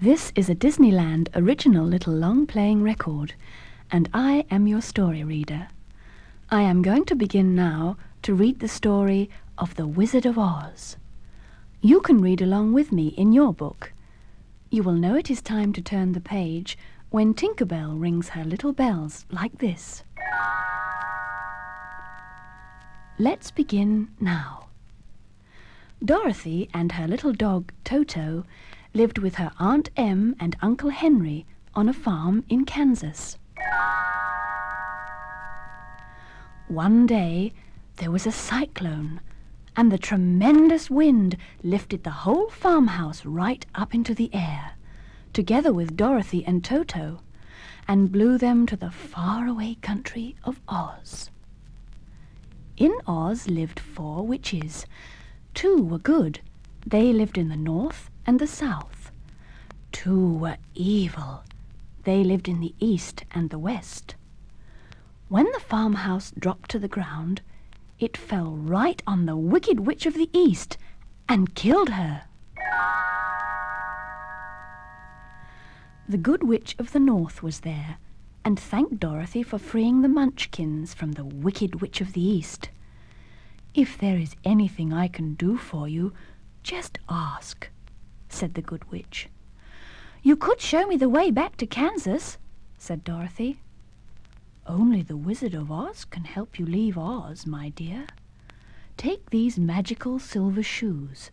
This is a Disneyland original little long-playing record, and I am your story reader. I am going to begin now to read the story of The Wizard of Oz. You can read along with me in your book. You will know it is time to turn the page when Tinker Bell rings her little bells like this. Let's begin now. Dorothy and her little dog Toto lived with her Aunt Em and Uncle Henry on a farm in Kansas. One day there was a cyclone, and the tremendous wind lifted the whole farmhouse right up into the air, together with Dorothy and Toto, and blew them to the faraway country of Oz. In Oz lived 4 witches. 2 were good. They lived in the north and the south. 2 were evil. They lived in the east and the west. When the farmhouse dropped to the ground, it fell right on the wicked witch of the east and killed her. The good witch of the north was there, and thanked Dorothy for freeing the Munchkins from the wicked witch of the east. "If there is anything I can do for you, just ask," said the good witch. "You could show me the way back to Kansas," said Dorothy. "Only the Wizard of Oz can help you leave Oz, my dear. Take these magical silver shoes,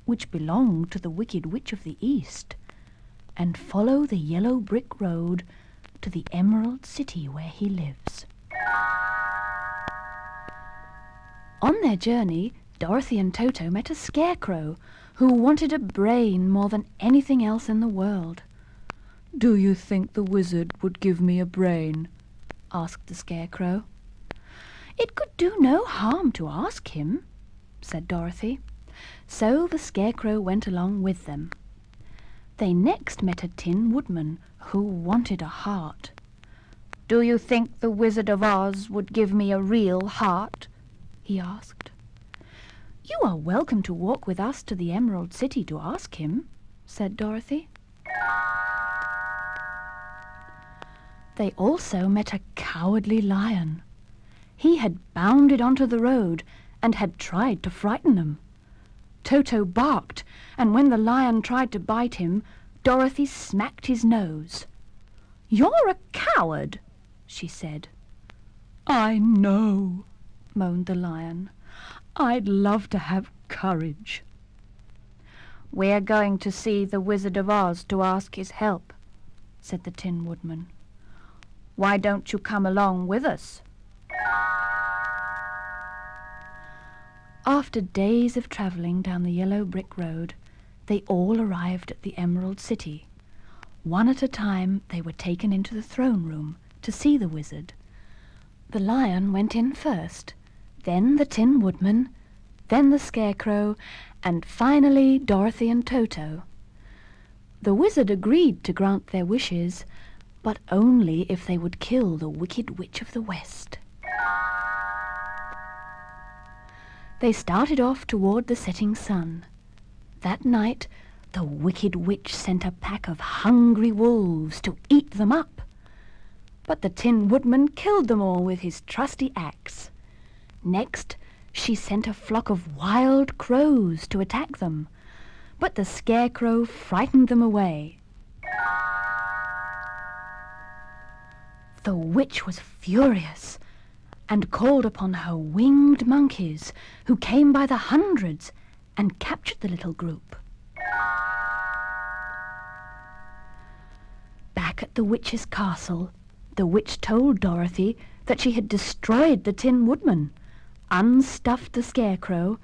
which belong to the wicked witch of the east, and follow the yellow brick road to the Emerald City where he lives." On their journey, Dorothy and Toto met a scarecrow who wanted a brain more than anything else in the world. "Do you think the wizard would give me a brain?" asked the scarecrow. "It could do no harm to ask him," said Dorothy. So the scarecrow went along with them. They next met a Tin Woodman who wanted a heart. "Do you think the Wizard of Oz would give me a real heart?" he asked. "You are welcome to walk with us to the Emerald City to ask him," said Dorothy. They also met a cowardly lion. He had bounded onto the road and had tried to frighten them. Toto barked, and when the lion tried to bite him, Dorothy smacked his nose. "You're a coward," she said. "I know," moaned the lion. "I'd love to have courage." "We're going to see the Wizard of Oz to ask his help," said the Tin Woodman. "Why don't you come along with us?" After days of travelling down the yellow brick road, they all arrived at the Emerald City. One at a time they were taken into the throne room to see the wizard. The lion went in first, then the Tin Woodman, then the scarecrow, and finally Dorothy and Toto. The wizard agreed to grant their wishes, but only if they would kill the wicked witch of the west. They started off toward the setting sun. That night, the wicked witch sent a pack of hungry wolves to eat them up. But the Tin Woodman killed them all with his trusty axe. Next, she sent a flock of wild crows to attack them, but the scarecrow frightened them away. The witch was furious and called upon her winged monkeys, who came by the hundreds and captured the little group. Back at the witch's castle, the witch told Dorothy that she had destroyed the Tin Woodman, unstuffed the scarecrow,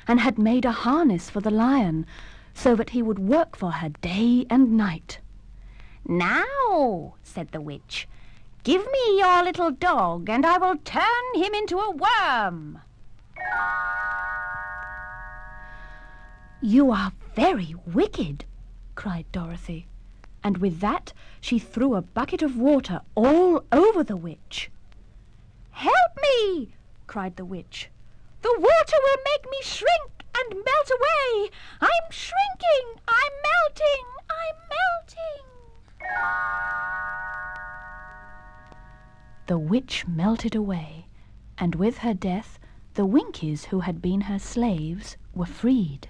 and had made a harness for the lion so that he would work for her day and night. "Now," said the witch, "give me your little dog, and I will turn him into a worm." "You are very wicked," cried Dorothy, and with that she threw a bucket of water all over the witch. "Help me!" cried the witch. "The water will make me shrink and melt away. I'm shrinking! I'm melting! I'm melting!" The witch melted away, and with her death the Winkies who had been her slaves were freed.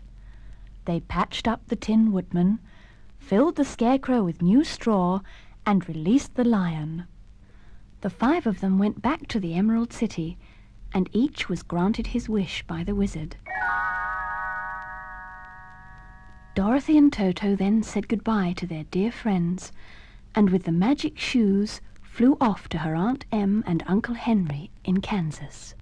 They patched up the Tin Woodman, filled the Scarecrow with new straw, and released the lion. The 5 of them went back to the Emerald City, and each was granted his wish by the wizard. Dorothy and Toto then said goodbye to their dear friends, and with the magic shoes flew off to her Aunt Em and Uncle Henry in Kansas.